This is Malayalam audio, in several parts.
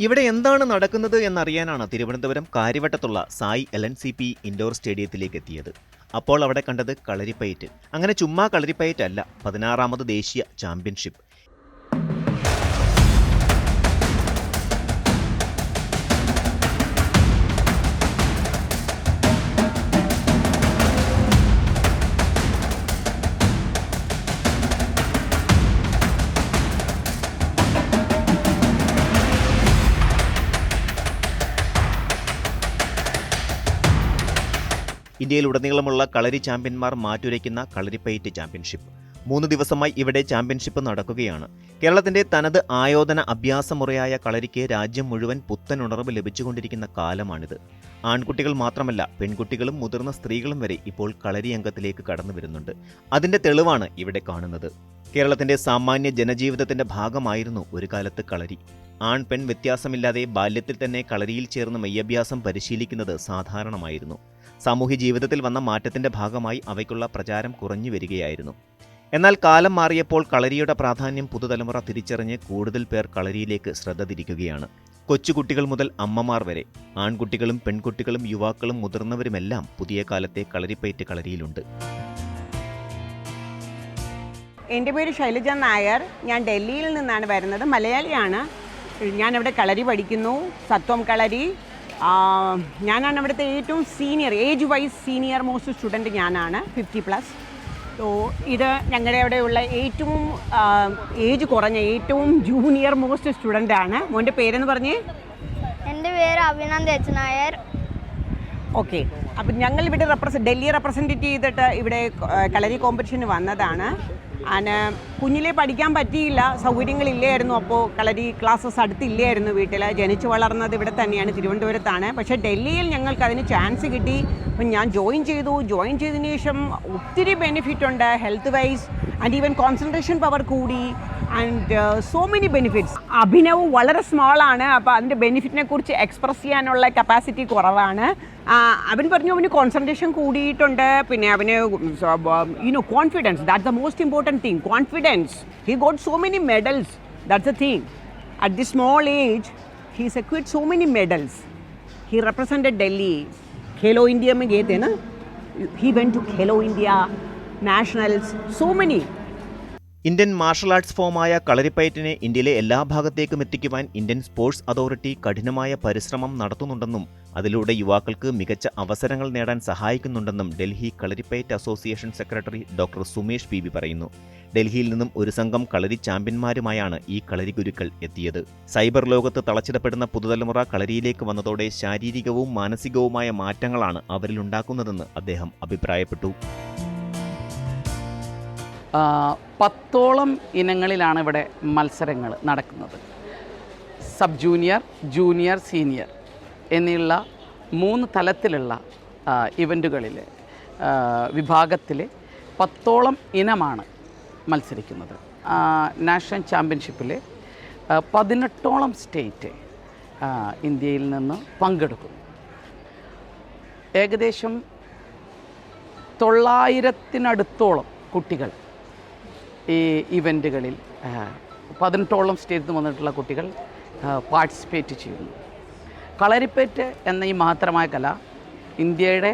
ഇവിടെ എന്താണ് നടക്കുന്നത് എന്നറിയാനാണ് തിരുവനന്തപുരം കാര്യവട്ടത്തുള്ള സായി LNCP ഇൻഡോർ സ്റ്റേഡിയത്തിലേക്ക് എത്തിയത്. അപ്പോൾ അവിടെ കണ്ടത് കളരിപ്പയറ്റ്. അങ്ങനെ ചുമ്മാ കളരിപ്പയറ്റല്ല, 16ാമത് ദേശീയ ചാമ്പ്യൻഷിപ്പ്. ഇന്ത്യയിലുടനീളമുള്ള കളരി ചാമ്പ്യന്മാർ മാറ്റുരയ്ക്കുന്ന കളരിപ്പയറ്റ് ചാമ്പ്യൻഷിപ്പ് 3 ദിവസമായി ഇവിടെ ചാമ്പ്യൻഷിപ്പ് നടക്കുകയാണ്. കേരളത്തിന്റെ തനത് ആയോധന അഭ്യാസമുറയായ കളരിക്ക് രാജ്യം മുഴുവൻ പുത്തൻ ഉണർവ് ലഭിച്ചുകൊണ്ടിരിക്കുന്ന കാലമാണിത്. ആൺകുട്ടികൾ മാത്രമല്ല, പെൺകുട്ടികളും മുതിർന്ന സ്ത്രീകളും വരെ ഇപ്പോൾ കളരി അംഗത്തിലേക്ക് കടന്നു വരുന്നുണ്ട്. അതിന്റെ തെളിവാണ് ഇവിടെ കാണുന്നത്. കേരളത്തിന്റെ സാമാന്യ ജനജീവിതത്തിന്റെ ഭാഗമായിരുന്നു ഒരു കാലത്ത് കളരി. ആൺ പെൺ വ്യത്യാസമില്ലാതെ ബാല്യത്തിൽ തന്നെ കളരിയിൽ ചേർന്ന് മെയ്യഭ്യാസം പരിശീലിക്കുന്നത് സാധാരണമായിരുന്നു. സാമൂഹ്യ ജീവിതത്തിൽ വന്ന മാറ്റത്തിന്റെ ഭാഗമായി അവയ്ക്കുള്ള പ്രചാരം കുറഞ്ഞു വരികയായിരുന്നു. എന്നാൽ കാലം മാറിയപ്പോൾ കളരിയുടെ പ്രാധാന്യം പുതുതലമുറ തിരിച്ചറിഞ്ഞ് കൂടുതൽ പേർ കളരിയിലേക്ക് ശ്രദ്ധ തിരിക്കുകയാണ്. കൊച്ചുകുട്ടികൾ മുതൽ അമ്മമാർ വരെ, ആൺകുട്ടികളും പെൺകുട്ടികളും യുവാക്കളും മുതിർന്നവരുമെല്ലാം പുതിയ കാലത്തെ കളരിപ്പയറ്റ് കളരിയിലുണ്ട്. എൻ്റെ പേര് ശൈലജ നായർ. ഞാൻ ഡൽഹിയിൽ നിന്നാണ് വരുന്നത്. മലയാളിയാണ്. ഞാനിവിടെ കളരി പഠിക്കുന്നു, സത്വം കളരി. ഞാനാണ് ഇവിടുത്തെ ഏറ്റവും senior, age vice senior most student ഞാനാണ്, 50+. സോ ഇത് ഞങ്ങളുടെ അവിടെയുള്ള ഏറ്റവും ഏജ് കുറഞ്ഞ ഏറ്റവും ജൂനിയർ മോസ്റ്റ് സ്റ്റുഡൻ്റാണ്. മോൻ്റെ പേരെന്ന് പറഞ്ഞേ? എൻ്റെ പേര് അഭിനന്ദ് എച്ച് നായർ. ഓക്കെ, അപ്പം ഞങ്ങൾ ഇവിടെ ഡൽഹി റെപ്രസെൻറ്റേറ്റ് ചെയ്തിട്ട് ഇവിടെ കളരി കോമ്പറ്റീഷന് വന്നതാണ്. കുഞ്ഞിലെ പഠിക്കാൻ പറ്റിയില്ല, സൗകര്യങ്ങളില്ലായിരുന്നു. അപ്പോൾ കളരി ക്ലാസ്സസ് അടുത്തില്ലായിരുന്നു വീട്ടിൽ. ജനിച്ചു വളർന്നത് ഇവിടെ തന്നെയാണ്, തിരുവനന്തപുരത്താണ്. പക്ഷേ ഡൽഹിയിൽ ഞങ്ങൾക്ക് അതിന് ചാൻസ് കിട്ടി. അപ്പം ഞാൻ ജോയിൻ ചെയ്തതിന് ശേഷം ഒത്തിരി ബെനിഫിറ്റ് ഉണ്ട്, health wise and even concentration power കൂടി and so many benefits. Abhinav വളരെ സ്മോളാണ്, അപ്പോൾ അതിൻ്റെ ബെനിഫിറ്റിനെ കുറിച്ച് എക്സ്പ്രസ് ചെയ്യാനുള്ള കപ്പാസിറ്റി കുറവാണ്. അവൻ പറഞ്ഞു അവന് കോൺസെൻട്രേഷൻ കൂടിയിട്ടുണ്ട്, പിന്നെ അവന് confidence, that's the most important thing, confidence. He got so many medals, that's the thing. At the small age he secured so many medals. He represented Delhi. Khelo India mein gaye the na. He went to Khelo India nationals, so many. Indian martial arts ഫോമായ കളരിപ്പയറ്റിനെ ഇന്ത്യയിലെ എല്ലാ ഭാഗത്തേക്കും എത്തിക്കുവാൻ ഇന്ത്യൻ സ്പോർട്സ് അതോറിറ്റി കഠിനമായ പരിശ്രമം നടത്തുന്നുണ്ടെന്നും അതിലൂടെ യുവാക്കൾക്ക് മികച്ച അവസരങ്ങൾ നേടാൻ സഹായിക്കുന്നുണ്ടെന്നും Delhi Kalaripayattu association secretary doctor Sumesh B പറയുന്നു. ഡൽഹിയിൽ നിന്നും ഒരു സംഘം കളരി ചാമ്പ്യന്മാരുമായാണ് ഈ കളരി ഗുരുക്കൾ എത്തിയത്. സൈബർ ലോകത്ത് തളച്ചിടപ്പെടുന്ന പുതുതലമുറ കളരിയിലേക്ക് വന്നതോടെ ശാരീരികവും മാനസികവുമായ മാറ്റങ്ങളാണ് അവരിലുണ്ടാക്കുന്നതെന്ന് അദ്ദേഹം അഭിപ്രായപ്പെട്ടു. 10ഓളം ഇനങ്ങളിലാണ് ഇവിടെ മത്സരങ്ങൾ നടക്കുന്നത്. സബ് ജൂനിയർ, ജൂനിയർ, സീനിയർ എന്നുള്ള 3 തലത്തിലുള്ള ഇവൻറ്റുകളിൽ വിഭാഗത്തിൽ 10ഓളം ഇനമാണ് മത്സരിക്കുന്നത്. നാഷണൽ ചാമ്പ്യൻഷിപ്പിൽ 18ഓളം സ്റ്റേറ്റ് ഇന്ത്യയിൽ നിന്ന് പങ്കെടുക്കുന്നു. ഏകദേശം 900-ത്തിനടുത്തോളം കുട്ടികൾ ഈ ഇവൻറ്റുകളിൽ 18ഓളം സ്റ്റേറ്റിൽ നിന്ന് വന്നിട്ടുള്ള കുട്ടികൾ പാർട്ടിസിപ്പേറ്റ് ചെയ്യുന്നു. കളരിപ്പയറ്റ് എന്ന ഈ മഹത്തരമായ കല ഇന്ത്യയുടെ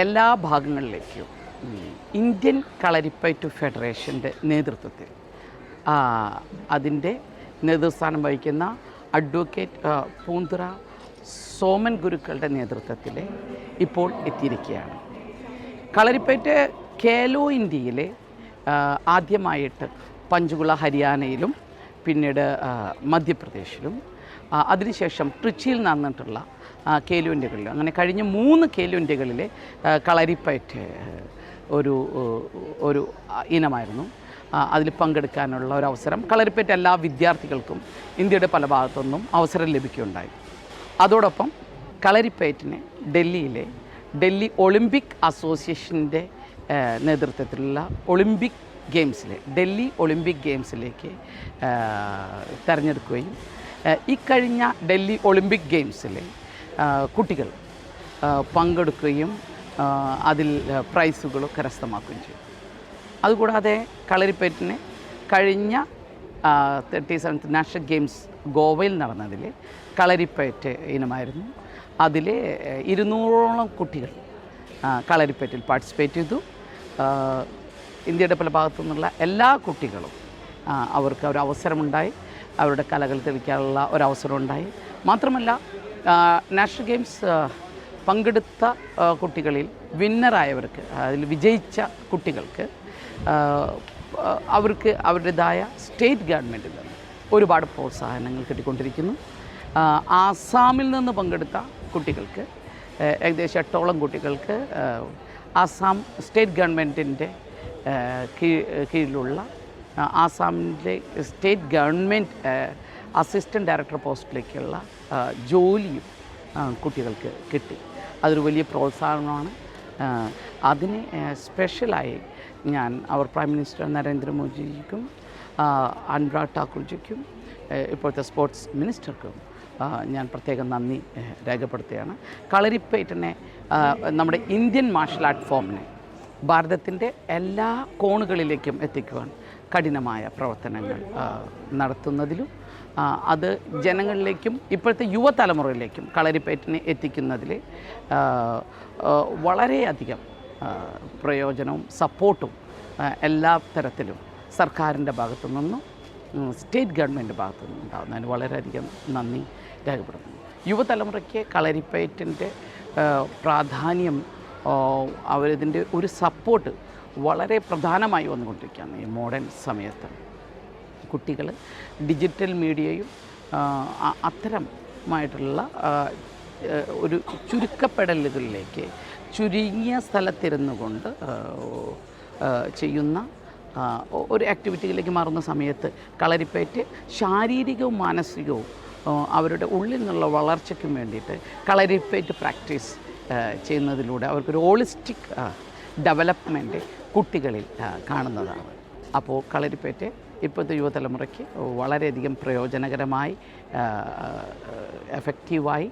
എല്ലാ ഭാഗങ്ങളിലേക്കും ഇന്ത്യൻ കളരിപ്പയറ്റ് ഫെഡറേഷൻ്റെ നേതൃത്വത്തിൽ അതിൻ്റെ നേതൃസ്ഥാനം വഹിക്കുന്ന അഡ്വക്കേറ്റ് പൂന്തുറ സോമൻ ഗുരുക്കളുടെ നേതൃത്വത്തിൽ ഇപ്പോൾ എത്തിയിരിക്കുകയാണ്. കളരിപ്പയറ്റ് ഖേലോ ഇന്ത്യയിലെ ആദ്യമായിട്ട് പഞ്ച്കുള ഹരിയാനയിലും പിന്നീട് മധ്യപ്രദേശിലും അതിനുശേഷം ട്രിച്ചിയിൽ നടന്നിട്ടുള്ള ഖേലോ ഇന്ത്യകളിലും, അങ്ങനെ കഴിഞ്ഞ 3 ഖേലോ ഇന്ത്യകളിലെ കളരിപ്പയറ്റ് ഒരു ഇനമായിരുന്നു. അതിൽ പങ്കെടുക്കാനുള്ള ഒരു അവസരം കളരിപ്പയറ്റ് എല്ലാ വിദ്യാർത്ഥികൾക്കും ഇന്ത്യയുടെ പല ഭാഗത്തുനിന്നും അവസരം ലഭിക്കുകയുണ്ടായി. അതോടൊപ്പം കളരിപ്പയറ്റിനെ ഡൽഹി ഒളിമ്പിക് അസോസിയേഷൻ്റെ നേതൃത്വത്തിലുള്ള ഡൽഹി ഒളിമ്പിക് ഗെയിംസിലേക്ക് തിരഞ്ഞെടുക്കുകയും ഈ കഴിഞ്ഞ ഡൽഹി ഒളിമ്പിക് ഗെയിംസിൽ കുട്ടികൾ പങ്കെടുക്കുകയും അതിൽ പ്രൈസുകൾ കരസ്ഥമാക്കുകയും ചെയ്തു. അതുകൂടാതെ കളരിപ്പയറ്റിനെ കഴിഞ്ഞ 37th നാഷണൽ ഗെയിംസ് ഗോവയിൽ നടന്നതിൽ കളരിപ്പയറ്റ് ഇനമായിരുന്നു. അതിൽ 200ഓളം കുട്ടികൾ കളരിപ്പയറ്റിൽ പാർട്ടിസിപ്പേറ്റ് ചെയ്തു. ഇന്ത്യയുടെ പല ഭാഗത്തു നിന്നുള്ള എല്ലാ കുട്ടികളും അവർക്ക് ഒരു അവസരമുണ്ടായി, അവരുടെ കലകൾ തെളിയിക്കാനുള്ള ഒരവസരമുണ്ടായി. മാത്രമല്ല നാഷണൽ ഗെയിംസ് പങ്കെടുത്ത കുട്ടികളിൽ വിന്നറായവർക്ക്, അതിൽ വിജയിച്ച കുട്ടികൾക്ക് അവർക്ക് അവരുടേതായ സ്റ്റേറ്റ് ഗവൺമെൻറ്റിൽ നിന്ന് ഒരുപാട് പ്രോത്സാഹനങ്ങൾ കിട്ടിക്കൊണ്ടിരിക്കുന്നു. ആസാമിൽ നിന്ന് പങ്കെടുത്ത കുട്ടികൾക്ക് ഏകദേശം 8ഓളം കുട്ടികൾക്ക് ആസാം സ്റ്റേറ്റ് ഗവൺമെൻറ്റിൻ്റെ കീഴിലുള്ള ആസാമിലെ സ്റ്റേറ്റ് ഗവൺമെൻറ് അസിസ്റ്റൻറ്റ് ഡയറക്ടർ പോസ്റ്റിലേക്കുള്ള ജോലിയും കുട്ടികൾക്ക് കിട്ടി. അതൊരു വലിയ പ്രോത്സാഹനമാണ്. അതിന് സ്പെഷ്യലായി ഞാൻ അവർ പ്രൈം മിനിസ്റ്റർ നരേന്ദ്രമോദിജിക്കും അനുരാഗ് ഠാക്കൂർജിക്കും ഇപ്പോഴത്തെ സ്പോർട്സ് മിനിസ്റ്റർക്കും ഞാൻ പ്രത്യേകം നന്ദി രേഖപ്പെടുത്തുകയാണ്. കളരിപ്പയറ്റിനെ നമ്മുടെ ഇന്ത്യൻ മാർഷൽ ആർട്ട് ഫോമിനെ ഭാരതത്തിൻ്റെ എല്ലാ കോണുകളിലേക്കും എത്തിക്കുവാൻ കഠിനമായ പ്രവർത്തനങ്ങൾ നടത്തുന്നതിലും അത് ജനങ്ങളിലേക്കും ഇപ്പോഴത്തെ യുവതലമുറയിലേക്കും കളരിപ്പയറ്റിനെ എത്തിക്കുന്നതിൽ വളരെയധികം പ്രയോജനവും സപ്പോർട്ടും എല്ലാ തരത്തിലും സർക്കാരിൻ്റെ ഭാഗത്തു നിന്നും സ്റ്റേറ്റ് ഗവൺമെൻറ് ഭാഗത്തു നിന്നും ഉണ്ടാകുന്നതിന് വളരെയധികം നന്ദി രേഖപ്പെടുത്തുന്നു. യുവതലമുറയ്ക്ക് കളരിപ്പയറ്റിൻ്റെ പ്രാധാന്യം, അവരിതിൻ്റെ ഒരു സപ്പോർട്ട് വളരെ പ്രധാനമായി വന്നുകൊണ്ടിരിക്കുകയാണ് ഈ മോഡേൺ സമയത്ത്. കുട്ടികൾ ഡിജിറ്റൽ മീഡിയയും അത്തരമായിട്ടുള്ള ഒരു ചുരുക്കപ്പെടലുകളിലേക്ക് ചുരുങ്ങിയ സ്ഥലത്തിരുന്നു കൊണ്ട് ചെയ്യുന്ന ഒരു ആക്ടിവിറ്റിയിലേക്ക് മാറുന്ന സമയത്ത് കളരിപ്പയറ്റ് ശാരീരികവും മാനസികവും അവരുടെ ഉള്ളിൽ നിന്നുള്ള വളർച്ചയ്ക്കും വേണ്ടിയിട്ട് കളരിപ്പയറ്റ് പ്രാക്ടീസ് ചെയ്യുന്നതിലൂടെ അവർക്കൊരു ഹോളിസ്റ്റിക് ഡെവലപ്മെൻറ്റ് കുട്ടികളിൽ കാണുന്നതാണ്. അപ്പോൾ കളരിപ്പയറ്റ് ഇപ്പോഴത്തെ യുവതലമുറയ്ക്ക് വളരെയധികം പ്രയോജനകരമായി എഫക്റ്റീവായി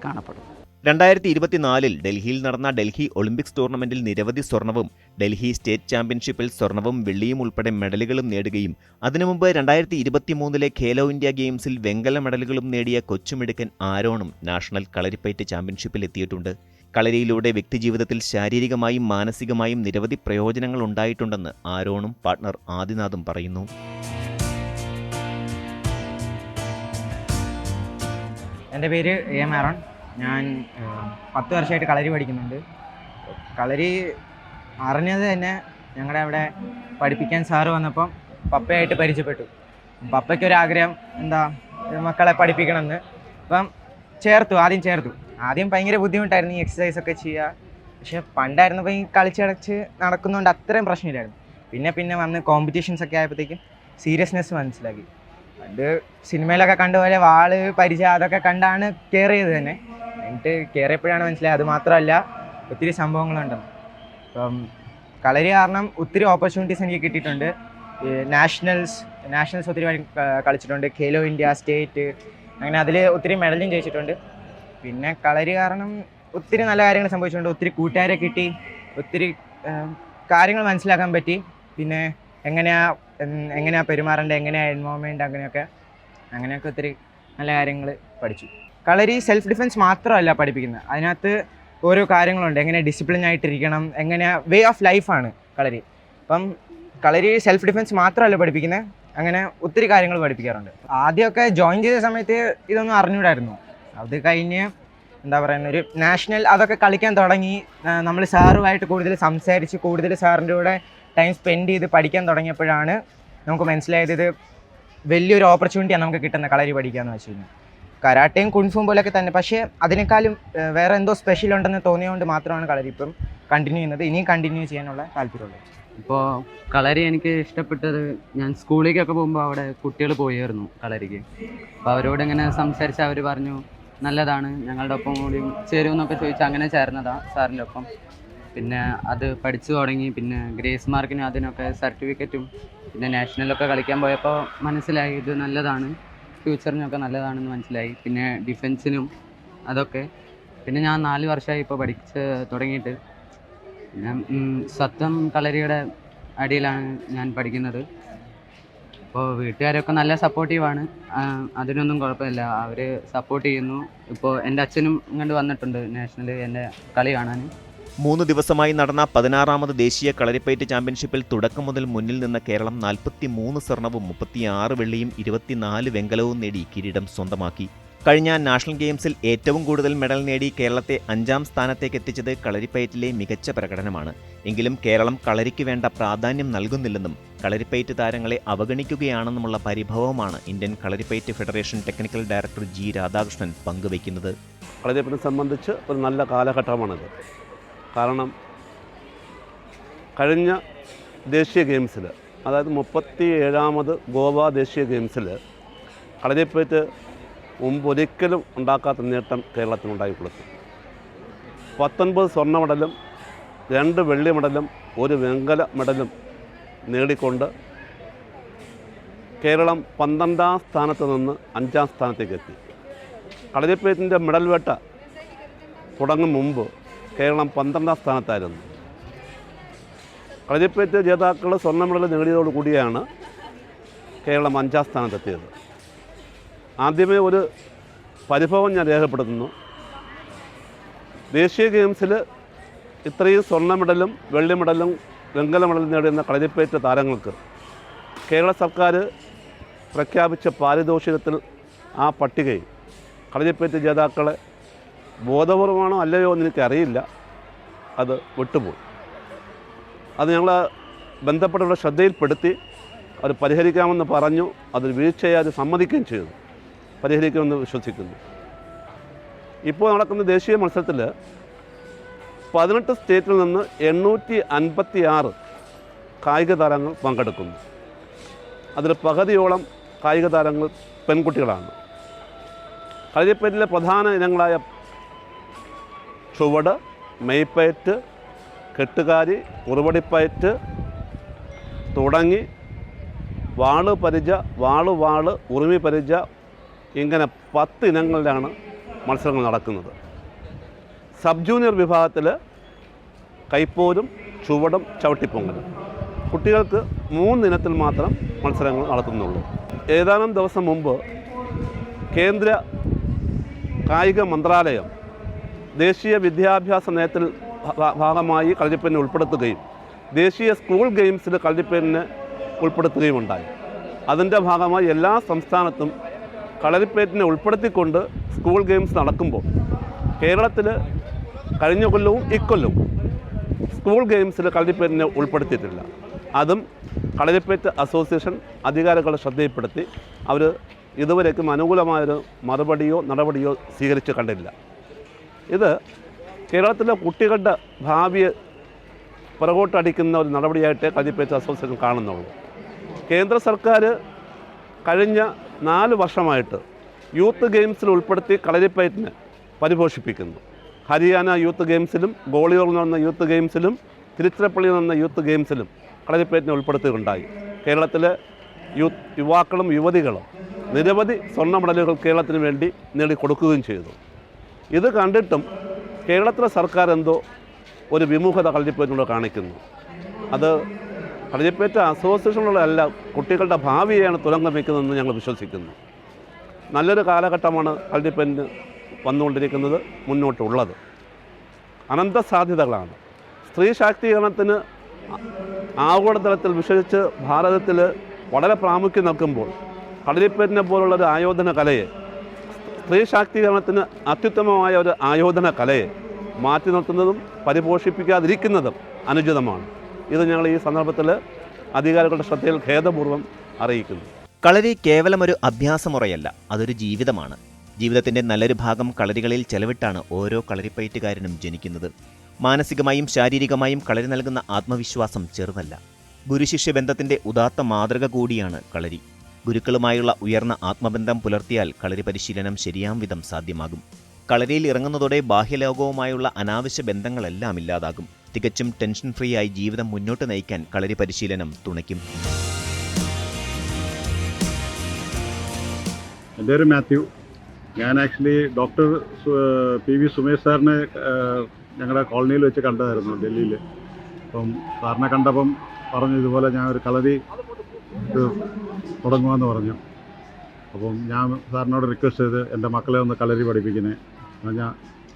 കാണപ്പെടുന്നു. 2024 ഡൽഹിയിൽ നടന്ന ഡൽഹി ഒളിമ്പിക്സ് ടൂർണമെന്റിൽ നിരവധി സ്വർണവും ഡൽഹി സ്റ്റേറ്റ് ചാമ്പ്യൻഷിപ്പിൽ സ്വർണവും വെള്ളിയും ഉൾപ്പെടെ മെഡലുകളും നേടുകയും അതിനു മുമ്പ് 2023 ഖേലോ ഇന്ത്യ ഗെയിംസിൽ വെങ്കല മെഡലുകളും നേടിയ കൊച്ചുമിടുക്കൻ ആരോണും നാഷണൽ കളരിപ്പയറ്റ് ചാമ്പ്യൻഷിപ്പിൽ എത്തിയിട്ടുണ്ട്. കളരിയിലൂടെ വ്യക്തിജീവിതത്തിൽ ശാരീരികമായും മാനസികമായും നിരവധി പ്രയോജനങ്ങൾ ഉണ്ടായിട്ടുണ്ടെന്ന് ആരോണും പാർട്ട്ണർ ആദിനാഥും പറയുന്നു. എൻ്റെ പേര് എ എം ആരോൺ. ഞാൻ 10 വർഷമായിട്ട് കളരി പഠിക്കുന്നുണ്ട്. കളരി അറിഞ്ഞത് തന്നെ ഞങ്ങളുടെ അവിടെ പഠിപ്പിക്കാൻ സാറ് വന്നപ്പം പപ്പയായിട്ട് പരിചയപ്പെട്ടു. പപ്പയ്ക്കൊരാഗ്രഹം മക്കളെ പഠിപ്പിക്കണമെന്ന്. അപ്പം ആദ്യം ചേർത്തു. ആദ്യം ഭയങ്കര ബുദ്ധിമുട്ടായിരുന്നു ഈ എക്സസൈസൊക്കെ ചെയ്യുക. പക്ഷെ പണ്ടായിരുന്നപ്പോൾ ഈ കളിച്ചടച്ച് നടക്കുന്നതുകൊണ്ട് അത്രയും പ്രശ്നമില്ലായിരുന്നു. പിന്നെ വന്ന് കോമ്പറ്റീഷൻസൊക്കെ ആയപ്പോഴത്തേക്കും സീരിയസ്നെസ് മനസ്സിലാക്കി. പണ്ട് സിനിമയിലൊക്കെ കണ്ടുപോലെ വാള് പരിചയം അതൊക്കെ കണ്ടാണ് കെയർ ചെയ്തത് തന്നെ. എന്നിട്ട് കയറിയപ്പോഴാണ് മനസ്സിലായത് അത് മാത്രമല്ല ഒത്തിരി സംഭവങ്ങളുണ്ടെന്ന്. അപ്പം കളരി കാരണം ഒത്തിരി ഓപ്പർച്യൂണിറ്റീസ് എനിക്ക് കിട്ടിയിട്ടുണ്ട്. നാഷണൽസ് ഒത്തിരി കളിച്ചിട്ടുണ്ട്. ഖേലോ ഇന്ത്യ സ്റ്റേറ്റ് അങ്ങനെ അതിൽ ഒത്തിരി മെഡലും ജയിച്ചിട്ടുണ്ട്. പിന്നെ കളരി കാരണം ഒത്തിരി നല്ല കാര്യങ്ങൾ സംഭവിച്ചിട്ടുണ്ട്. ഒത്തിരി കൂട്ടുകാരെ കിട്ടി, ഒത്തിരി കാര്യങ്ങൾ മനസ്സിലാക്കാൻ പറ്റി. പിന്നെ എങ്ങനെയാണ് പെരുമാറേണ്ടത്, എങ്ങനെയാണ് എൻവോൺമെൻറ്റ്, അങ്ങനെയൊക്കെ ഒത്തിരി നല്ല കാര്യങ്ങൾ പഠിച്ചു. കളരി സെൽഫ് ഡിഫെൻസ് മാത്രമല്ല പഠിപ്പിക്കുന്നത്, അതിനകത്ത് ഓരോ കാര്യങ്ങളുണ്ട്. എങ്ങനെ ഡിസിപ്ലിൻ ആയിട്ടിരിക്കണം, എങ്ങനെ വേ ഓഫ് ലൈഫാണ് കളരി. അപ്പം കളരി സെൽഫ് ഡിഫെൻസ് മാത്രമല്ല പഠിപ്പിക്കുന്നത്, അങ്ങനെ ഒത്തിരി കാര്യങ്ങൾ പഠിപ്പിക്കാറുണ്ട്. ആദ്യമൊക്കെ ജോയിൻ ചെയ്ത സമയത്ത് ഇതൊന്നും അറിഞ്ഞൂടായിരുന്നു. അത് കഴിഞ്ഞ് ഒരു നാഷണൽ അതൊക്കെ കളിക്കാൻ തുടങ്ങി. നമ്മൾ സാറുമായിട്ട് കൂടുതൽ സംസാരിച്ച് കൂടുതൽ സാറിൻ്റെ കൂടെ ടൈം സ്പെൻഡ് ചെയ്ത് പഠിക്കാൻ തുടങ്ങിയപ്പോഴാണ് നമുക്ക് മനസ്സിലായത് ഇത് വലിയൊരു ഓപ്പർച്യൂണിറ്റിയാണ് നമുക്ക് കിട്ടുന്ന കളരി പഠിക്കുകയെന്ന് വെച്ച് കഴിഞ്ഞാൽ. കരാട്ടയും കുൻഫും പോലെയൊക്കെ തന്നെ, പക്ഷേ അതിനേക്കാളും വേറെ എന്തോ സ്പെഷ്യൽ ഉണ്ടെന്ന് തോന്നിയതുകൊണ്ട് മാത്രമാണ് കളരി ഇപ്പം കണ്ടിന്യൂ ചെയ്യുന്നത്. ഇനിയും കണ്ടിന്യൂ ചെയ്യാനുള്ള താല്പര്യമുള്ളത്. ഇപ്പോൾ കളരി എനിക്ക് ഇഷ്ടപ്പെട്ടത്, ഞാൻ സ്കൂളിലേക്കൊക്കെ പോകുമ്പോൾ അവിടെ കുട്ടികൾ പോയായിരുന്നു കളരിക്ക്. അപ്പോൾ അവരോട് ഇങ്ങനെ സംസാരിച്ച് അവർ പറഞ്ഞു നല്ലതാണ്, ഞങ്ങളുടെ ഒപ്പം കൂടി ചേരുമെന്നൊക്കെ ചോദിച്ചാൽ അങ്ങനെ ചേർന്നതാണ് സാറിൻ്റെ ഒപ്പം. പിന്നെ അത് പഠിച്ചു തുടങ്ങി. പിന്നെ ഗ്രേസ് മാർക്കിനും അതിനൊക്കെ സർട്ടിഫിക്കറ്റും പിന്നെ നാഷണലൊക്കെ കളിക്കാൻ പോയപ്പോൾ മനസ്സിലായി ഇത് നല്ലതാണ്, ഫ്യൂച്ചറിനൊക്കെ നല്ലതാണെന്ന് മനസ്സിലായി. പിന്നെ ഡിഫെൻസിനും അതൊക്കെ. പിന്നെ ഞാൻ 4 വർഷമായി ഇപ്പോൾ പഠിച്ച് തുടങ്ങിയിട്ട്. പിന്നെ സത്വം കളരിയുടെ അടിയിലാണ് ഞാൻ പഠിക്കുന്നത്. അപ്പോൾ വീട്ടുകാരൊക്കെ നല്ല സപ്പോർട്ടീവാണ്. അതിനൊന്നും കുഴപ്പമില്ല, അവർ സപ്പോർട്ട് ചെയ്യുന്നു. ഇപ്പോൾ എൻ്റെ അച്ഛനും ഇങ്ങോട്ട് വന്നിട്ടുണ്ട് നാഷണൽ എൻ്റെ കളി കാണാൻ. 3 ദിവസമായി നടന്ന 16ാമത് ദേശീയ കളരിപ്പയറ്റ് ചാമ്പ്യൻഷിപ്പിൽ തുടക്കം മുതൽ മുന്നിൽ നിന്ന കേരളം 43 സ്വർണവും 36 വെള്ളിയും 24 വെങ്കലവും നേടി കിരീടം സ്വന്തമാക്കി. കഴിഞ്ഞ നാഷണൽ ഗെയിംസിൽ ഏറ്റവും കൂടുതൽ മെഡൽ നേടി കേരളത്തെ 5ാം സ്ഥാനത്തേക്ക് എത്തിച്ചത് കളരിപ്പയറ്റിലെ മികച്ച പ്രകടനമാണ്. എങ്കിലും കേരളം കളരിക്ക് വേണ്ട പ്രാധാന്യം നൽകുന്നില്ലെന്നും കളരിപ്പയറ്റ് താരങ്ങളെ അവഗണിക്കുകയാണെന്നുമുള്ള പരിഭവമാണ് Indian Kalaripayattu federation technical director G Radhakrishnan പങ്കുവയ്ക്കുന്നത്. കളരിപ്പയറ്റിനെ സംബന്ധിച്ച് ഒരു നല്ല കാലഘട്ടമാണിത്. കാരണം കഴിഞ്ഞ ദേശീയ ഗെയിംസിൽ, അതായത് 37ാമത് ഗോവ ദേശീയ ഗെയിംസിൽ കളരിപ്പയറ്റ് മുമ്പൊരിക്കലും ഉണ്ടാക്കാത്ത നേട്ടം കേരളത്തിനുണ്ടായി കൊടുത്തു. 19 സ്വർണ്ണ മെഡലും 2 വെള്ളി മെഡലും 1 വെങ്കല മെഡലും നേടിക്കൊണ്ട് കേരളം 12ാം സ്ഥാനത്ത് നിന്ന് 5ാം സ്ഥാനത്തേക്ക് എത്തി. കളരിപ്പയറ്റിൻ്റെ മെഡൽ വേട്ട തുടങ്ങും മുമ്പ് കേരളം 12ാം സ്ഥാനത്തായിരുന്നു. കളരിപ്പയറ്റ് ജേതാക്കൾ സ്വർണ്ണ മെഡൽ നേടിയതോടുകൂടിയാണ് കേരളം 5ാം സ്ഥാനത്തെത്തിയത്. ആദ്യമേ ഒരു പരിഭവം ഞാൻ രേഖപ്പെടുത്തുന്നു. ദേശീയ ഗെയിംസിൽ ഇത്രയും സ്വർണ്ണ മെഡലും വെള്ളി മെഡലും വെങ്കല മെഡലും നേടുന്ന കളരിപ്പയറ്റ് താരങ്ങൾക്ക് കേരള സർക്കാർ പ്രഖ്യാപിച്ച പാരിതോഷികത്തിൽ ആ പട്ടികയിൽ കളരിപ്പയറ്റ് ജേതാക്കളെ ബോധപൂർവമാണോ അല്ലയോ എന്ന് എനിക്കറിയില്ല, അത് വിട്ടുപോയി. അത് ഞങ്ങൾ ബന്ധപ്പെട്ടവരുടെ ശ്രദ്ധയിൽപ്പെടുത്തി, അവർ പരിഹരിക്കാമെന്ന് പറഞ്ഞു. അതൊരു വീഴ്ചയെ അത് സമ്മതിക്കുകയും ചെയ്തു. പരിഹരിക്കുമെന്ന് വിശ്വസിക്കുന്നു. ഇപ്പോൾ നടക്കുന്ന ദേശീയ മത്സരത്തിൽ 18 സ്റ്റേറ്റിൽ നിന്ന് 856 കായിക താരങ്ങൾ പങ്കെടുക്കുന്നു. അതിൽ പകുതിയോളം കായിക താരങ്ങൾ പെൺകുട്ടികളാണ്. കളരിപ്പയറ്റിലെ പ്രധാന ഇനങ്ങളായ ചുവട്, മെയ്പ്പയറ്റ്, കെട്ടുകാരി, ഉറുവടിപ്പയറ്റ് തുടങ്ങി വാള് പരിച, വാള് ഉറുമി പരിച, ഇങ്ങനെ 10 ഇനങ്ങളിലാണ് മത്സരങ്ങൾ നടക്കുന്നത്. സബ് ജൂനിയർ വിഭാഗത്തിൽ കൈപ്പോരും ചുവടും ചവിട്ടിപ്പൊങ്ങലും. കുട്ടികൾക്ക് 3 ഇനത്തിൽ മാത്രം മത്സരങ്ങൾ നടത്തുന്നുള്ളൂ. ഏതാനും ദിവസം മുമ്പ് കേന്ദ്ര കായിക മന്ത്രാലയം ദേശീയ വിദ്യാഭ്യാസ നയത്തിൽ ഭാഗമായി കളരിപ്പയറ്റിനെ ഉൾപ്പെടുത്തുകയും ദേശീയ സ്കൂൾ ഗെയിംസിൽ കളരിപ്പയറ്റിനെ ഉൾപ്പെടുത്തുകയും ഉണ്ടായി. അതിൻ്റെ ഭാഗമായി എല്ലാ സംസ്ഥാനത്തും കളരിപ്പയറ്റിനെ ഉൾപ്പെടുത്തിക്കൊണ്ട് സ്കൂൾ ഗെയിംസ് നടക്കുമ്പോൾ കേരളത്തിൽ കഴിഞ്ഞ കൊല്ലവും ഇക്കൊല്ലവും സ്കൂൾ ഗെയിംസിൽ കളരിപ്പയറ്റിനെ ഉൾപ്പെടുത്തിയിട്ടില്ല. അതും കളരിപ്പയറ്റ് അസോസിയേഷൻ അധികാരികളുടെ ശ്രദ്ധയിൽപ്പെടുത്തി അവർ ഇതുവരേക്കും അനുകൂലമായൊരു മറുപടിയോ നടപടിയോ സ്വീകരിച്ച് കണ്ടില്ല. ഇത് കേരളത്തിലെ കുട്ടികളുടെ ഭാവിയെ പുറകോട്ടടിക്കുന്ന ഒരു നടപടിയായിട്ടേ കളരിപ്പയറ്റ് അസോസിയേഷൻ കാണുന്നുള്ളൂ. കേന്ദ്ര സർക്കാർ കഴിഞ്ഞ 4 വർഷമായിട്ട് യൂത്ത് ഗെയിംസിൽ ഉൾപ്പെടുത്തി കളരിപ്പയറ്റിനെ പരിപോഷിപ്പിക്കുന്നു. ഹരിയാന യൂത്ത് ഗെയിംസിലും ഗോളിയോറിൽ നടന്ന യൂത്ത് ഗെയിംസിലും തിരുച്ചിറപ്പള്ളിയിൽ നടന്ന യൂത്ത് ഗെയിംസിലും കളരിപ്പയറ്റിനെ ഉൾപ്പെടുത്തുകയുണ്ടായി. കേരളത്തിലെ യുവാക്കളും യുവതികളും നിരവധി സ്വർണ്ണ മെഡലുകൾ കേരളത്തിന് വേണ്ടി നേടിക്കൊടുക്കുകയും ചെയ്തു. ഇത് കണ്ടിട്ടും കേരളത്തിലെ സർക്കാർ എന്തോ ഒരു വിമുഖത കളരിപ്പയറ്റിനോട് കാണിക്കുന്നു. അത് കളരിപ്പയറ്റ് അസോസിയേഷനുകളല്ല, കുട്ടികളുടെ ഭാവിയെയാണ് തുരങ്കം വയ്ക്കുന്നതെന്ന് ഞങ്ങൾ വിശ്വസിക്കുന്നു. നല്ലൊരു കാലഘട്ടമാണ് കളരിപ്പയറ്റിന് വന്നുകൊണ്ടിരിക്കുന്നത്, മുന്നോട്ടുള്ളത്. അനന്ത സാധ്യതകളാണ്. സ്ത്രീ ശാക്തീകരണത്തിന് ആഗോളതലത്തിൽ വിശേഷിച്ച് ഭാരതത്തിൽ വളരെ പ്രാമുഖ്യം നൽകുമ്പോൾ കളരിപ്പയറ്റിനെ പോലുള്ളൊരു ആയോധന കലയെ, സ്ത്രീ ശാക്തീകരണത്തിന് അത്യുത്തമമായ ഒരു ആയോധന കലയെ മാറ്റി നിർത്തുന്നതും പരിപോഷിപ്പിക്കാതിരിക്കുന്നതും അനുചിതമാണ്. ഇത് ഞങ്ങൾ ഈ സന്ദർഭത്തിൽ അധികാരികളുടെ ശ്രദ്ധയിൽ ഖേദപൂർവ്വം അറിയിക്കുന്നു. കളരി കേവലം ഒരു അഭ്യാസമുറയല്ല, അതൊരു ജീവിതമാണ്. ജീവിതത്തിൻ്റെ നല്ലൊരു ഭാഗം കളരികളിൽ ചെലവിട്ടാണ് ഓരോ കളരിപ്പയറ്റുകാരനും ജനിക്കുന്നത്. മാനസികമായും ശാരീരികമായും കളരി നൽകുന്ന ആത്മവിശ്വാസം ചെറുതല്ല. ഗുരുശിഷ്യ ബന്ധത്തിൻ്റെ ഉദാത്ത മാതൃക കൂടിയാണ് കളരി. ഗുരുക്കളുമായുള്ള ഉയർന്ന ആത്മബന്ധം പുലർത്തിയാൽ കളരി പരിശീലനം ശരിയാം വിധം സാധ്യമാകും. കളരിയിൽ ഇറങ്ങുന്നതോടെ ബാഹ്യലോകവുമായുള്ള അനാവശ്യ ബന്ധങ്ങളെല്ലാം ഇല്ലാതാകും. തികച്ചും ടെൻഷൻ ഫ്രീ ആയി ജീവിതം മുന്നോട്ട് നയിക്കാൻ കളരി പരിശീലനം തുണയ്ക്കും. എൻ്റെ പേര് മാത്യു. ഞാൻ actually doctor P V Sumesh സാറിനെ ഞങ്ങളുടെ കോളനിയിൽ വെച്ച് കണ്ടതായിരുന്നു ഡൽഹിയിൽ. അപ്പം സാറിനെ കണ്ടപ്പം പറഞ്ഞു ഇതുപോലെ ഞാൻ ഒരു കളരി തുടങ്ങുമെന്ന് പറഞ്ഞു. അപ്പം ഞാൻ സാറിനോട് റിക്വസ്റ്റ് ചെയ്ത് എൻ്റെ മക്കളെ ഒന്ന് കളരി പഠിപ്പിക്കണേ. ഞാൻ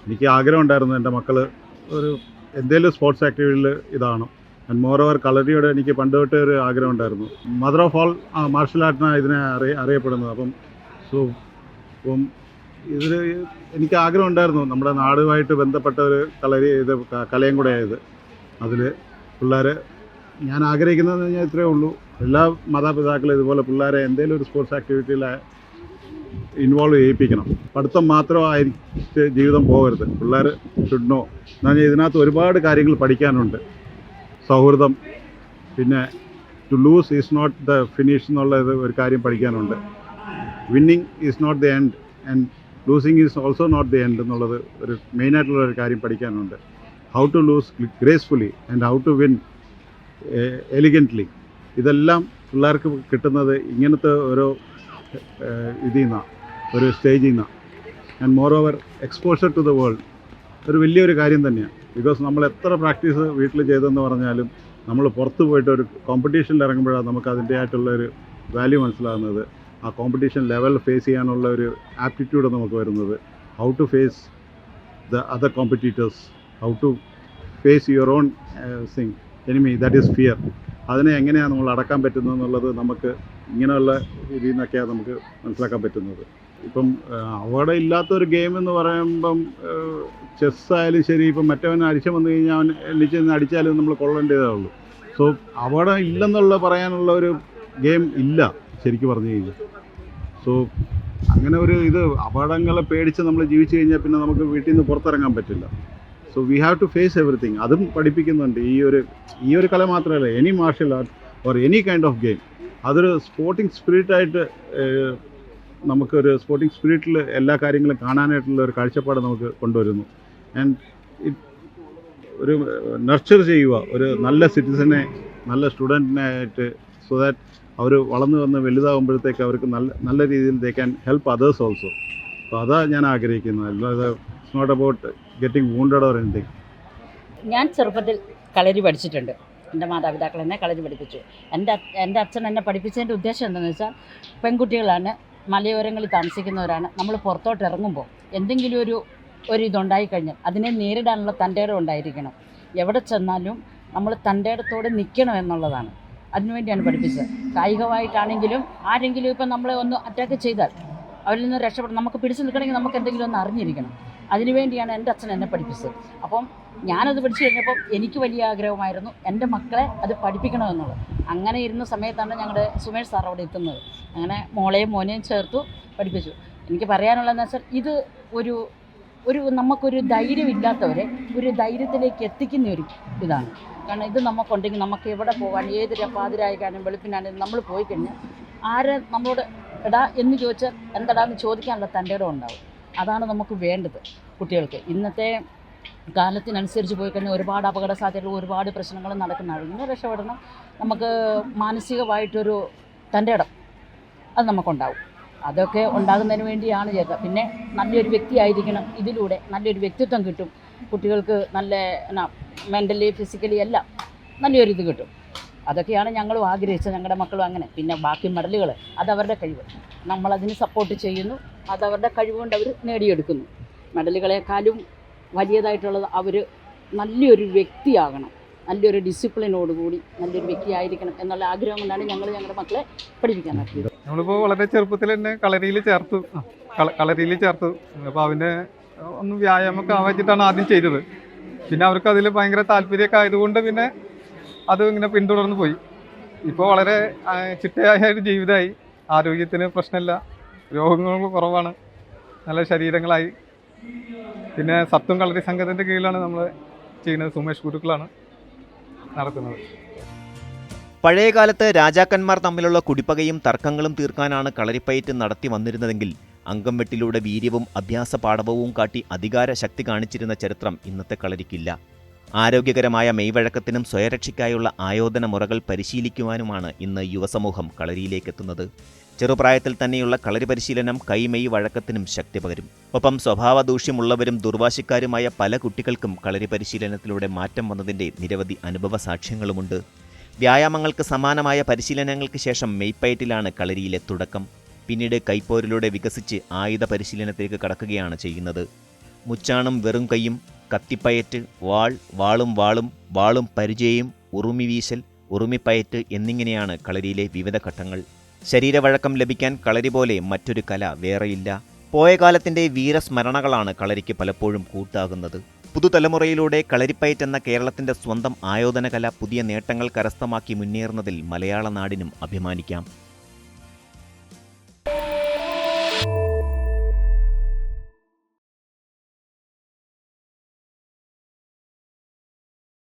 എനിക്ക് ആഗ്രഹം ഉണ്ടായിരുന്നു എൻ്റെ മക്കൾ ഒരു എന്തെങ്കിലും സ്പോർട്സ് ആക്ടിവിറ്റിയിൽ ഇതാണ്. ആൻഡ് മോറോവർ കളരിയോട് എനിക്ക് പണ്ട് തൊട്ടേ ഒരു ആഗ്രഹം ഉണ്ടായിരുന്നു. മദർ ഓഫ് ഓൾ മാർഷൽ ആർട്ടിനാണ് ഇതിനെ അറിയപ്പെടുന്നത്. അപ്പം ഇതിൽ എനിക്ക് ആഗ്രഹം ഉണ്ടായിരുന്നു നമ്മുടെ നാടുമായിട്ട് ബന്ധപ്പെട്ട ഒരു കലയും കൂടെ ആയത്. അതിൽ പിള്ളേർ ഞാൻ ആഗ്രഹിക്കുന്നതെന്ന് പറഞ്ഞാൽ ഇത്രയേ ഉള്ളൂ. എല്ലാ മാതാപിതാക്കളും ഇതുപോലെ പിള്ളേരെ എന്തെങ്കിലും ഒരു സ്പോർട്സ് ആക്ടിവിറ്റിയിൽ ഇൻവോൾവ് ചെയ്യിപ്പിക്കണം. പഠിത്തം മാത്രമായിട്ട് ജീവിതം പോകരുത്. പിള്ളേർ ഷുഡ് നോ എന്ന് പറഞ്ഞാൽ ഇതിനകത്ത് ഒരുപാട് കാര്യങ്ങൾ പഠിക്കാനുണ്ട്. സൗഹൃദം, പിന്നെ to lose is not the finish എന്നുള്ളത് ഒരു കാര്യം പഠിക്കാനുണ്ട്. Winning is not the end and losing is also not the end എന്നുള്ളത് ഒരു മെയിനായിട്ടുള്ള ഒരു കാര്യം പഠിക്കാനുണ്ട്. How to lose gracefully and how to win elegantly. ഇതെല്ലാം പിള്ളേർക്ക് കിട്ടുന്നത് ഇങ്ങനത്തെ ഓരോ ഇതിൽ നിന്നാണ്, ഒരു സ്റ്റേജിൽ നിന്നാണ്. And moreover exposure to the world ഒരു വലിയൊരു കാര്യം തന്നെയാണ്. ബിക്കോസ് നമ്മൾ എത്ര പ്രാക്ടീസ് വീട്ടിൽ ചെയ്തെന്ന് പറഞ്ഞാലും നമ്മൾ പുറത്ത് പോയിട്ട് ഒരു കോമ്പറ്റീഷനിൽ ഇറങ്ങുമ്പോഴാണ് നമുക്ക് അതിൻ്റെ ആയിട്ടുള്ള ഒരു വാല്യൂ മനസ്സിലാകുന്നത്. ആ കോമ്പറ്റീഷൻ ലെവൽ ഫേസ് ചെയ്യാനുള്ള ഒരു ആപ്റ്റിറ്റ്യൂഡ് നമുക്ക് വരുന്നത്. How to face the other competitors, how to face your own enemy, that is fear. അതിനെ എങ്ങനെയാണ് നമ്മൾ അടക്കാൻ പറ്റുന്നത് എന്നുള്ളത് നമുക്ക് ഇങ്ങനെയുള്ള ഇതിൽ നിന്നൊക്കെയാണ് നമുക്ക് മനസ്സിലാക്കാൻ പറ്റുന്നത്. ഇപ്പം അവിടെ ഇല്ലാത്തൊരു ഗെയിം എന്ന് പറയുമ്പം ചെസ് ആയാലും ശരി, ഇപ്പം മറ്റവൻ അടിച്ചു വന്നു കഴിഞ്ഞാൽ അവൻ എണ്ണിച്ച് അടിച്ചാലും നമ്മൾ കൊള്ളേണ്ടതേ ഉള്ളൂ. സോ അവിടെ ഇല്ലെന്നുള്ള പറയാനുള്ള ഒരു ഗെയിം ഇല്ല ശരിക്കും പറഞ്ഞു കഴിഞ്ഞാൽ. സോ അങ്ങനെ ഒരു അപകടങ്ങളെ പേടിച്ച് നമ്മൾ ജീവിച്ചു കഴിഞ്ഞാൽ പിന്നെ നമുക്ക് വീട്ടിൽ നിന്ന് പുറത്തിറങ്ങാൻ പറ്റില്ല. So we have to face everything. അതും പഠിപ്പിക്കുന്നുണ്ട്. ഈ ഒരു കല മാത്രമല്ല, any martial art or any kind of game അതൊരു സ്പോർട്ടിംഗ് സ്പിരിറ്റായിട്ട് നമുക്കൊരു സ്പോർട്ടിംഗ് സ്പിരിറ്റിൽ എല്ലാ കാര്യങ്ങളും കാണാനായിട്ടുള്ള ഒരു കാഴ്ചപ്പാട് നമുക്ക് കൊണ്ടുവരുന്നു. ആൻഡ് ഒരു നർച്ചർ ചെയ്യുക ഒരു നല്ല സിറ്റിസനെ, നല്ല സ്റ്റുഡൻറ്റിനായിട്ട്, സോ ദാറ്റ് അവർ വളർന്നു വന്ന് വലുതാകുമ്പോഴത്തേക്ക് അവർക്ക് നല്ല രീതിയിൽ they can help others also. അപ്പോൾ അതാണ് ഞാൻ ആഗ്രഹിക്കുന്നത്. അല്ലാതെ it's not about getting wounded or anything. ഞാൻ ചെറുപ്പത്തിൽ കളരി പഠിച്ചിട്ടുണ്ട്. എൻ്റെ മാതാപിതാക്കൾ എന്നെ കളരി പഠിപ്പിച്ചു. എൻ്റെ അച്ഛൻ എന്നെ പഠിപ്പിച്ചതിൻ്റെ ഉദ്ദേശം എന്താണെന്ന് വെച്ചാൽ, പെൺകുട്ടികളാണ്, മലയോരങ്ങളിൽ താമസിക്കുന്നവരാണ്. നമ്മൾ പുറത്തോട്ട് ഇറങ്ങുമ്പോൾ എന്തെങ്കിലും ഒരു ഇതുണ്ടായിക്കഴിഞ്ഞാൽ അതിനെ നേരിടാനുള്ള തൻ്റെ ഇടം ഉണ്ടായിരിക്കണം. എവിടെ ചെന്നാലും നമ്മൾ തൻ്റെ ഇടത്തോടെ നിൽക്കണം എന്നുള്ളതാണ്. അതിനുവേണ്ടിയാണ് പഠിപ്പിച്ചത്. കായികമായിട്ടാണെങ്കിലും ആരെങ്കിലും ഇപ്പം നമ്മളെ ഒന്ന് അറ്റാക്ക് ചെയ്താൽ അവരിൽ നിന്ന് രക്ഷപ്പെടണം. നമുക്ക് പിടിച്ചു നിൽക്കണമെങ്കിൽ നമുക്ക് എന്തെങ്കിലും ഒന്ന് അറിഞ്ഞിരിക്കണം. അതിനുവേണ്ടിയാണ് എൻ്റെ അച്ഛൻ എന്നെ പഠിപ്പിച്ചത്. അപ്പം ഞാനത് പഠിച്ചു കഴിഞ്ഞപ്പം എനിക്ക് വലിയ ആഗ്രഹമായിരുന്നു എൻ്റെ മക്കളെ അത് പഠിപ്പിക്കണമെന്നുള്ളത്. അങ്ങനെ ഇരുന്ന സമയത്താണ് ഞങ്ങളുടെ സുമേഷ് സാർ അവിടെ എത്തുന്നത്. അങ്ങനെ മോളെയും മോനെയും ചേർത്തു പഠിപ്പിച്ചു. എനിക്ക് പറയാനുള്ളതെന്ന് വെച്ചാൽ, ഇത് ഒരു നമുക്കൊരു ധൈര്യമില്ലാത്തവരെ ഒരു ധൈര്യത്തിലേക്ക് എത്തിക്കുന്ന ഒരു ഇതാണ്. കാരണം ഇത് നമുക്കുണ്ടെങ്കിൽ നമുക്ക് എവിടെ പോകാൻ, ഏത് പാതിരായിക്കാനും വെളുപ്പിനാണെങ്കിലും നമ്മൾ പോയി കഴിഞ്ഞാൽ ആരെ നമ്മളോട് എടാ എന്ന് ചോദിച്ചാൽ എന്തടാന്ന് ചോദിക്കാനുള്ള തൻ്റെ ഇടം ഉണ്ടാവും. അതാണ് നമുക്ക് വേണ്ടത് കുട്ടികൾക്ക്. ഇന്നത്തെ കാലത്തിനനുസരിച്ച് പോയി കഴിഞ്ഞാൽ ഒരുപാട് അപകട സാധ്യതകൾ, ഒരുപാട് പ്രശ്നങ്ങൾ നടക്കുന്നതാണ്. ഇങ്ങനെ രക്ഷപ്പെടണം. നമുക്ക് മാനസികമായിട്ടൊരു തൻ്റെ ഇടം അത് നമുക്കുണ്ടാവും. അതൊക്കെ ഉണ്ടാകുന്നതിന് വേണ്ടിയാണ് ചെയ്തത്. പിന്നെ നല്ലൊരു വ്യക്തിയായിരിക്കണം. ഇതിലൂടെ നല്ലൊരു വ്യക്തിത്വം കിട്ടും കുട്ടികൾക്ക്. നല്ല മെൻ്റലി ഫിസിക്കലി എല്ലാം നല്ലൊരിത് കിട്ടും. അതൊക്കെയാണ് ഞങ്ങളും ആഗ്രഹിച്ചത്, ഞങ്ങളുടെ മക്കളും അങ്ങനെ. പിന്നെ ബാക്കി മെഡലുകൾ അതവരുടെ കഴിവ്, നമ്മളതിന് സപ്പോർട്ട് ചെയ്യുന്നു. അതവരുടെ കഴിവുകൊണ്ട് അവർ നേടിയെടുക്കുന്നു. മെഡലുകളെക്കാളും വലിയതായിട്ടുള്ളത് അവർ നല്ലൊരു വ്യക്തിയാകണം, നല്ലൊരു ഡിസിപ്ലിനോടുകൂടി നല്ലൊരു വ്യക്തിയായിരിക്കണം എന്നുള്ള ആഗ്രഹം കൊണ്ടാണ് ഞങ്ങളുടെ മക്കളെ പഠിപ്പിക്കാൻ നടത്തിയത്. നമ്മളിപ്പോൾ വളരെ ചെറുപ്പത്തിൽ തന്നെ കളരിയിൽ ചേർത്തു. അപ്പോൾ അവനെ ഒന്ന് വ്യായാമമൊക്കെ ആവാച്ചിട്ടാണ് ആദ്യം ചെയ്തത്. പിന്നെ അവർക്ക് അതിൽ ഭയങ്കര താല്പര്യമൊക്കെ ആയതുകൊണ്ട് പിന്നെ അത് ഇങ്ങനെ പിന്തുടർന്ന് പോയി. ഇപ്പോൾ വളരെ ചിട്ടയായ ഒരു ജീവിതമായി. ആരോഗ്യത്തിന് പ്രശ്നമില്ല, രോഗങ്ങൾ കുറവാണ്, നല്ല ശരീരങ്ങളായി. പിന്നെ സത്വം കളരി സംഘത്തിൻ്റെ കീഴിലാണ് നമ്മൾ ചെയ്യുന്നത്. സുമേഷ് ഗുരുക്കളാണ് നടത്തുന്നത്. പഴയകാലത്ത് രാജാക്കന്മാർ തമ്മിലുള്ള കുടിപ്പകയും തർക്കങ്ങളും തീർക്കാനാണ് കളരിപ്പയറ്റ് നടത്തി വന്നിരുന്നതെങ്കിൽ അംഗംവെട്ടിലൂടെ വീര്യവും അഭ്യാസപാടവവും കാട്ടി അധികാര ശക്തി കാണിച്ചിരുന്ന ചരിത്രം ഇന്നത്തെ കളരിക്കില്ല. ആരോഗ്യകരമായ മെയ്വഴക്കത്തിനും സ്വയരക്ഷയ്ക്കായുള്ള ആയോധന മുറകൾ പരിശീലിക്കുവാനുമാണ് ഇന്ന് യുവസമൂഹം കളരിയിലേക്കെത്തുന്നത്. ചെറുപ്രായത്തിൽ തന്നെയുള്ള കളരി പരിശീലനം കൈമെയ് വഴക്കത്തിനും ശക്തി പകരും. ഒപ്പം സ്വഭാവദൂഷ്യമുള്ളവരും ദുർവാശിക്കാരുമായ പല കുട്ടികൾക്കും കളരി പരിശീലനത്തിലൂടെ മാറ്റം വന്നതിൻ്റെ നിരവധി അനുഭവ സാക്ഷ്യങ്ങളുമുണ്ട്. വ്യായാമങ്ങൾക്ക് സമാനമായ പരിശീലനങ്ങൾക്ക് ശേഷം മെയ്പ്പയറ്റിലാണ് കളരിയിലെ തുടക്കം. പിന്നീട് കൈപ്പോരിലൂടെ വികസിച്ച് ആയുധ പരിശീലനത്തിലേക്ക് കടക്കുകയാണ് ചെയ്യുന്നത്. മുച്ചാണും വെറും കൈയും, കത്തിപ്പയറ്റ്, വാളും വാളും പരിചയം, ഉറുമിവീശൽ, ഉറുമിപ്പയറ്റ് എന്നിങ്ങനെയാണ് കളരിയിലെ വിവിധ ഘട്ടങ്ങൾ. ശരീരവഴക്കം ലഭിക്കാൻ കളരി പോലെ മറ്റൊരു കല വേറെയില്ല. പോയ കാലത്തിൻ്റെ വീരസ്മരണകളാണ് കളരിക്ക് പലപ്പോഴും കൂട്ടാകുന്നത്. പുതുതലമുറയിലൂടെ കളരിപ്പയറ്റ് എന്ന കേരളത്തിൻ്റെ സ്വന്തം ആയോധന കല പുതിയ നേട്ടങ്ങൾ കരസ്ഥമാക്കി മുന്നേറുന്നതിൽ മലയാള നാടിനും അഭിമാനിക്കാം.